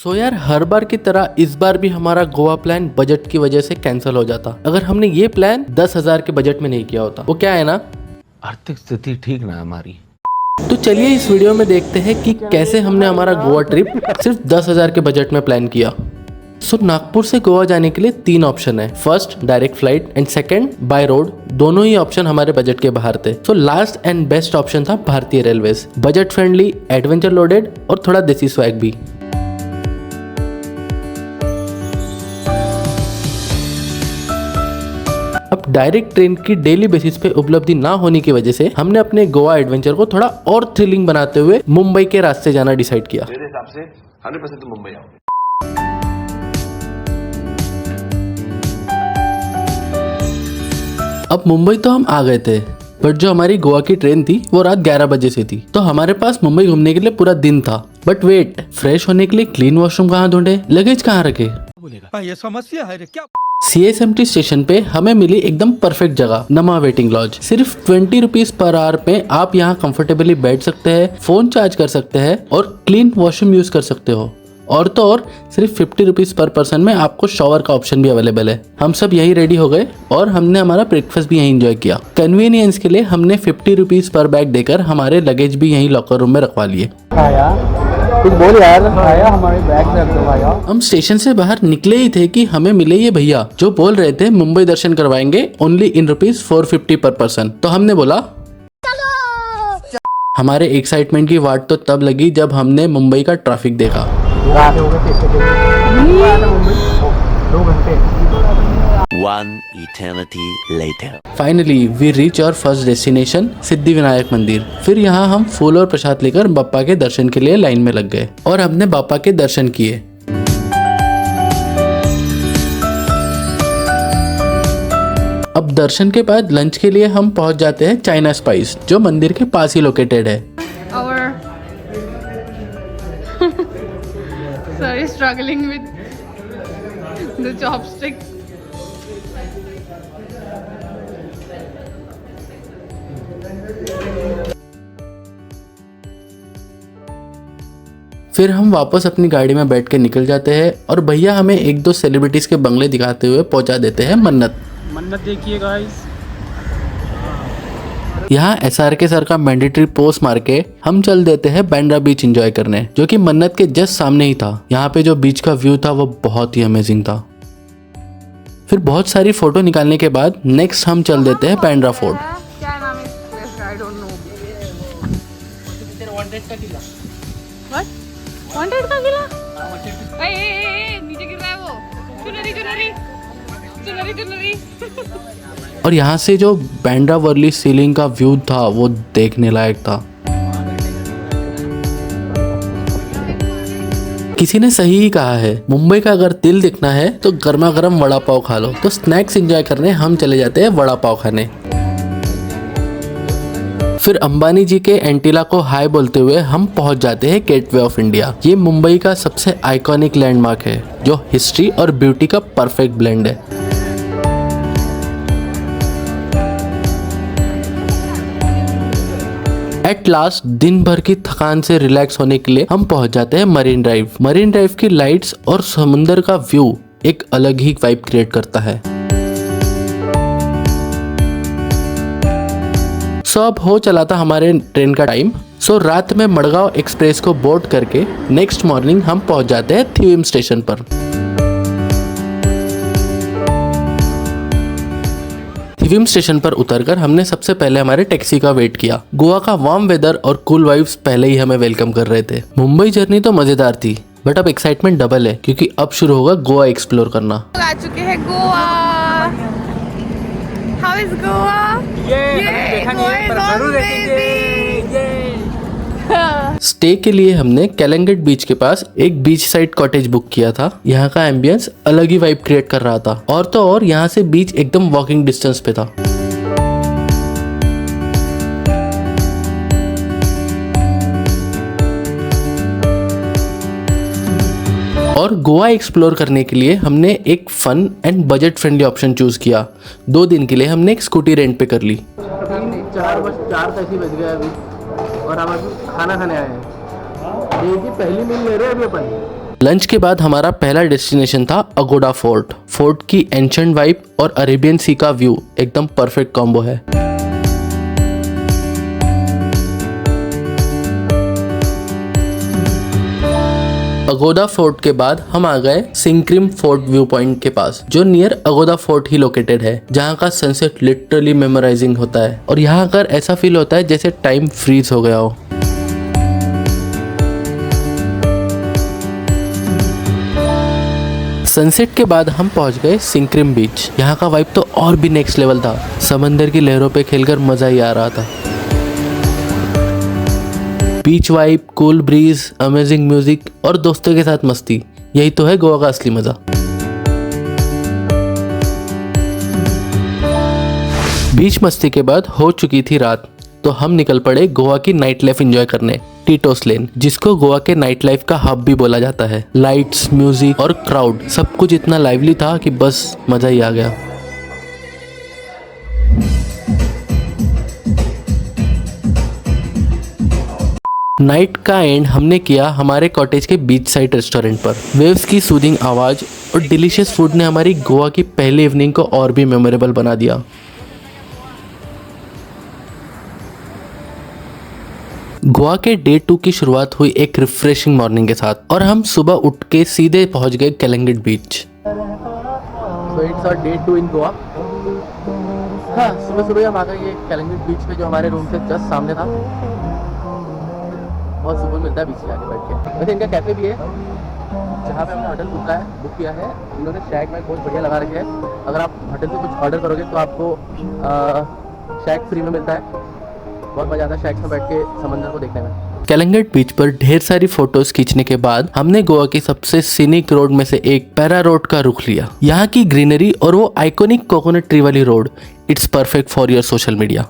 सो यार हर बार की तरह इस बार भी हमारा गोवा प्लान बजट की वजह से कैंसिल हो जाता अगर हमने ये प्लान 10,000 के बजट में नहीं किया होता। वो क्या है ना, आर्थिक स्थिति ठीक ना हमारी। तो चलिए इस वीडियो में देखते हैं कि कैसे हमने हमारा गोवा ट्रिप सिर्फ 10,000 के बजट में प्लान किया। सो नागपुर से गोवा जाने के लिए 3 ऑप्शन है। First direct flight and second by road. दोनों ही ऑप्शन हमारे बजट के बाहर थे। So last and best option था भारतीय railways. Budget friendly, adventure loaded और थोड़ा देसी स्वैग भी। अब डायरेक्ट ट्रेन की डेली बेसिस पे उपलब्धि ना होने की वजह से हमने अपने गोवा एडवेंचर को थोड़ा और थ्रिलिंग बनाते हुए मुंबई के रास्ते जाना डिसाइड किया। मेरे हिसाब से 100% तुम मुंबई आओगे। अब मुंबई तो हम आ गए थे, बट जो हमारी गोवा की ट्रेन थी वो रात 11 बजे से थी, तो हमारे पास मुंबई घूमने के लिए पूरा दिन था। बट वेट, फ्रेश होने के लिए क्लीन वॉशरूम कहाँ ढूंढे, लगेज कहाँ रखे? ये समस्या है क्या? CSMT स्टेशन पे हमें मिली एकदम परफेक्ट जगह, नमा वेटिंग लॉज। सिर्फ 20 रुपीज पर आवर में आप यहाँ कंफर्टेबली बैठ सकते हैं, फोन चार्ज कर सकते हैं और क्लीन वॉशरूम यूज कर सकते हो। और तो और सिर्फ 50 रुपीज पर पर्सन में आपको शॉवर का ऑप्शन भी अवेलेबल है। हम सब यही रेडी हो गए और हमने हमारा ब्रेकफास्ट भी यहीं एंजॉय किया। कन्वीनियंस के लिए हमने 50 रुपीज पर बैग देकर हमारे लगेज भी यहीं लॉकर रूम में रखवा लिए। कुछ बोल यार, आया हमारे बैग रख दो भाई। हम स्टेशन से बाहर निकले ही थे कि हमें मिले ये भैया जो बोल रहे थे मुंबई दर्शन करवाएंगे ओनली इन ₹450 पर पर्सन। तो हमने बोला चलो। हमारे एक्साइटमेंट की वाट तो तब लगी जब हमने मुंबई का ट्रैफिक देखा। 2 घंटे। One eternity later. Finally we reach our first destination Siddhi Vinayak Mandir. फिर यहाँ हम फूल और प्रसाद लेकर बाप्पा के दर्शन के लिए लाइन में लग गए और हमने बाप्पा के दर्शन किए। अब दर्शन के बाद लंच के लिए हम पहुँच जाते हैं चाइना स्पाइस, जो मंदिर के पास ही लोकेटेड है। Sorry, struggling with the chopstick. फिर हम वापस अपनी गाड़ी में बैठ के निकल जाते हैं और भैया हमें 1-2 सेलिब्रिटीज के बंगले दिखाते हुए पहुंचा देते हैं मन्नत देखिए गाइस। यहाँ SRK सर का मैंडेटरी पोस्ट मार के हम चल देते हैं बांद्रा बीच एंजॉय करने, जो कि मन्नत के जस्ट सामने ही था। यहाँ पे जो बीच का व्यू था वो बहुत ही अमेजिंग था। फिर बहुत सारी फोटो निकालने के बाद नेक्स्ट हम चल देते हैं बांद्रा फोर्ट। क्या नाम है इस प्लेस का? I don't know. What? Wanted का किला? ए, नीचे गिर रहा है वो। चुनरी। और यहाँ से जो बांद्रा वर्ली सीलिंग का व्यू था वो देखने लायक था। किसी ने सही ही कहा है, मुंबई का अगर दिल दिखना है तो गर्मा गर्म वड़ा पाव खा लो। तो स्नैक्स एंजॉय करने हम चले जाते हैं वड़ा पाव खाने। फिर अंबानी जी के एंटीला को हाय बोलते हुए हम पहुंच जाते हैं गेटवे ऑफ इंडिया। ये मुंबई का सबसे आइकॉनिक लैंडमार्क है जो हिस्ट्री और ब्यूटी का परफेक्ट ब्लेंड है। एट लास्ट दिन भर की थकान से रिलैक्स होने के लिए हम पहुंच जाते हैं मरीन ड्राइव। मरीन ड्राइव की लाइट्स और समुंदर का व्यू एक अलग ही वाइब क्रिएट करता है। सो अब हो चला था हमारे ट्रेन का टाइम। सो रात में मडगांव एक्सप्रेस को बोर्ड करके नेक्स्ट मॉर्निंग हम पहुंच जाते हैं थिविम स्टेशन पर। थिविम स्टेशन पर उतरकर हमने सबसे पहले हमारे टैक्सी का वेट किया। गोवा का वार्म वेदर और कूल वाइब्स पहले ही हमें वेलकम कर रहे थे। मुंबई जर्नी तो मजेदार थी, बट अब एक्साइटमेंट डबल है क्योंकि अब शुरू होगा गोवा एक्सप्लोर करना। आ चुके हैं Goa. How is Goa? Stay के लिए हमने कैलंगट बीच के पास एक बीच साइड कॉटेज बुक किया था। यहाँ का एम्बियंस अलग ही वाइब क्रिएट कर रहा था और तो और यहाँ से बीच एकदम वॉकिंग डिस्टेंस पे था। और गोवा एक्सप्लोर करने के लिए हमने एक fun and budget friendly option choose किया। 2 दिन के लिए हमने एक स्कूटी रेंट पे कर ली। 4 पैसे बच गए अभी और हम खाना खाने आए हैं। ये की पहली मील ले रहे हैं अभी अपन। लंच के बाद हमारा पहला डेस्टिनेशन था अगोडा फोर्ट। फोर्ट की एंशिएंट वाइब और अरेबियन सी का व्यू एकदम परफेक्ट कॉम्बो है। अगोदा फोर्ट के बाद हम आ गए सिंक्रिम फोर्ट व्यू पॉइंट के पास, जो नियर अगोदा फोर्ट ही लोकेटेड है, जहाँ का सनसेट लिटरली मेमोराइजिंग होता है और यहाँ आकर ऐसा फील होता है जैसे टाइम फ्रीज हो गया हो। सनसेट के बाद हम पहुंच गए सिंक्रिम बीच। यहाँ का वाइब तो और भी नेक्स्ट लेवल था। समंदर की लहरों पे खेलकर मजा ही आ रहा था। Beach vibe, cool breeze, amazing music और दोस्तों के साथ मस्ती, यही तो है गोवा का असली मजा। बीच मस्ती के बाद हो चुकी थी रात, तो हम निकल पड़े गोवा की नाइट लाइफ एंजॉय करने, टीटोस लेन, जिसको गोवा के नाइट लाइफ का हब भी बोला जाता है। लाइट्स, म्यूजिक और क्राउड सब कुछ इतना लाइवली था कि बस मजा ही आ गया। नाइट का एंड हमने किया हमारे कॉटेज के बीच साइड रेस्टोरेंट पर। वेव्स की सूदिंग आवाज और डिलीशियस फूड ने हमारी गोवा की पहली इवनिंग को और भी मेमोरेबल बना दिया। गोवा के डे 2 की शुरुआत हुई एक रिफ्रेशिंग मॉर्निंग के साथ और हम सुबह उठ के सीधे पहुंच गए कैलंगिट बीच। So it's our day 2 in Goa. हाँ, सुबह हम आ गए ये कैलंगिट बीच पे, जो हमारे रूम से जस्ट सामने था। बहुत सुकून मिलता है बीच पे आके बैठ के। वैसे इनका कैफे भी है, जहाँ पे हमने होटल बुक किया है। इन्होंने शैक में बहुत बढ़िया लगा रखे है। अगर आप होटल से कुछ ऑर्डर करोगे तो आपको शैक फ्री में मिलता है। बहुत मजा आता है शैक में बैठ के समंदर को देखने में। कैलंगिट बीच पर ढेर सारी फोटोज खींचने के बाद हमने गोवा की सबसे सीनिक रोड में से एक पैरा रोड का रुख लिया। यहाँ की ग्रीनरी और वो आइकॉनिक कोकोनट ट्री वाली road, it's perfect for your social media.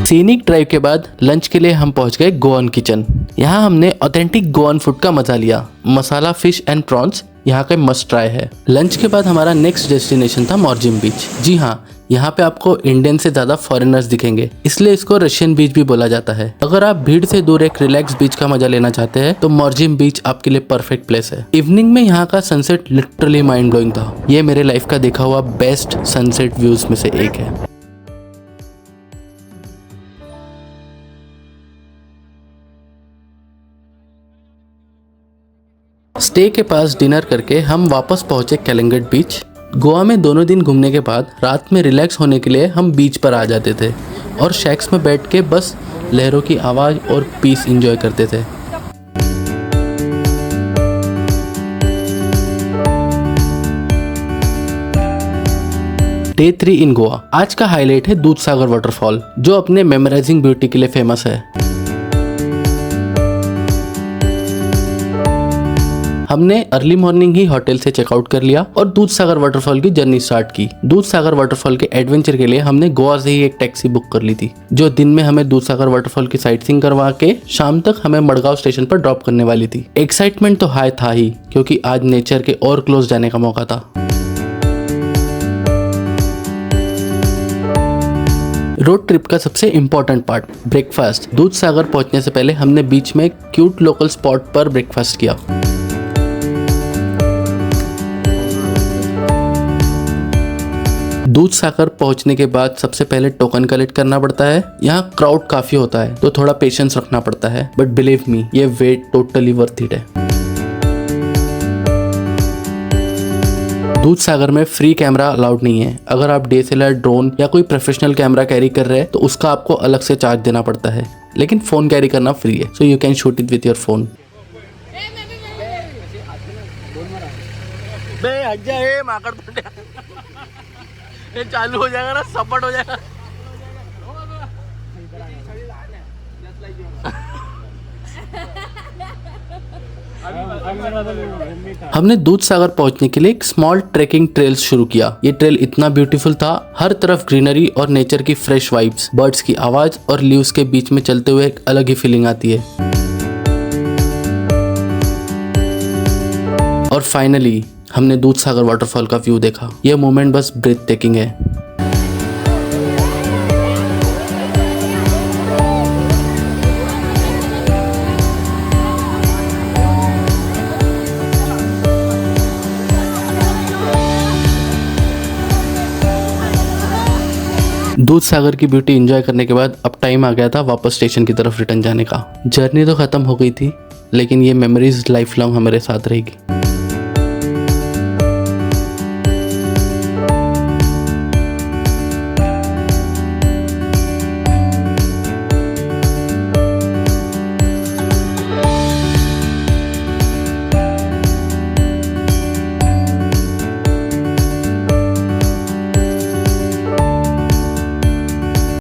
Scenic drive के बाद लंच के लिए हम पहुंच गए गोवन किचन। यहाँ हमने ऑथेंटिक गोवन फूड का मजा लिया। मसाला फिश एंड प्रॉन्स यहाँ का मस्ट ट्राई है। लंच के बाद हमारा नेक्स्ट डेस्टिनेशन था मॉर्जिम बीच। जी हाँ, यहाँ पे आपको इंडियन से ज्यादा फॉरेनर्स दिखेंगे, इसलिए इसको रशियन बीच भी बोला जाता है। अगर आप भीड़ से दूर एक रिलैक्स बीच का मजा लेना चाहते हैं तो मॉर्जिम बीच आपके लिए परफेक्ट प्लेस है। इवनिंग में यहाँ का सनसेट लिटरली माइंड ब्लोइंग था। ये मेरे लाइफ का देखा हुआ बेस्ट सनसेट व्यूज में से एक है। स्टे के पास डिनर करके हम वापस पहुंचे कैलंगिट बीच। गोवा में दोनों दिन घूमने के बाद रात में रिलैक्स होने के लिए हम बीच पर आ जाते थे और शैक्स में बैठ के बस लहरों की आवाज़ और पीस एंजॉय करते थे। डे 3 इन गोवा। आज का हाईलाइट है दूधसागर वाटरफॉल, जो अपने मेमोराइजिंग ब्यूटी के लिए फेमस है। हमने अर्ली मॉर्निंग ही होटल से चेकआउट कर लिया और दूधसागर वाटरफॉल की जर्नी स्टार्ट की। दूधसागर वाटरफॉल के एडवेंचर के लिए हमने गोवा से ही एक टैक्सी बुक कर ली थी, जो दिन में हमें दूधसागर वाटरफॉल की साइटसीइंग करवा के शाम तक हमें मडगांव स्टेशन पर ड्रॉप करने वाली थी। एक्साइटमेंट तो हाई था ही, क्योंकि आज नेचर के और क्लोज जाने का मौका था। रोड ट्रिप का सबसे इम्पोर्टेंट पार्ट, ब्रेकफास्ट। दूधसागर पहुंचने से पहले हमने बीच में क्यूट लोकल स्पॉट पर ब्रेकफास्ट किया। दूधसागर पहुंचने के बाद सबसे पहले टोकन कलेक्ट करना पड़ता है। यहाँ क्राउड काफी होता है तो थोड़ा पेशेंस रखना पड़ता है, बट बिलीव मी, ये वेट टोटली वर्थ इट है। दूधसागर में फ्री कैमरा अलाउड नहीं है। अगर आप DSLR, ड्रोन या कोई प्रोफेशनल कैमरा कैरी कर रहे हैं तो उसका आपको अलग से चार्ज देना पड़ता है, लेकिन फोन कैरी करना फ्री है, so you can shoot it with your phone. ये चालू हो जाएगा ना, सपट हो जाएगा। हमने दूधसागर पहुंचने के लिए एक स्मॉल ट्रेकिंग ट्रेल्स शुरू किया। ये ट्रेल इतना ब्यूटीफुल था, हर तरफ ग्रीनरी और नेचर की फ्रेश वाइब्स, बर्ड्स की आवाज और लीव्स के बीच में चलते हुए एक अलग ही फीलिंग आती है। और फाइनली हमने दूधसागर वाटरफॉल का व्यू देखा। यह मोमेंट बस ब्रेथ टेकिंग है। दूध सागर की ब्यूटी एंजॉय करने के बाद अब टाइम आ गया था वापस स्टेशन की तरफ रिटर्न जाने का। जर्नी तो खत्म हो गई थी, लेकिन ये मेमोरीज लाइफ लॉन्ग हमारे साथ रहेगी।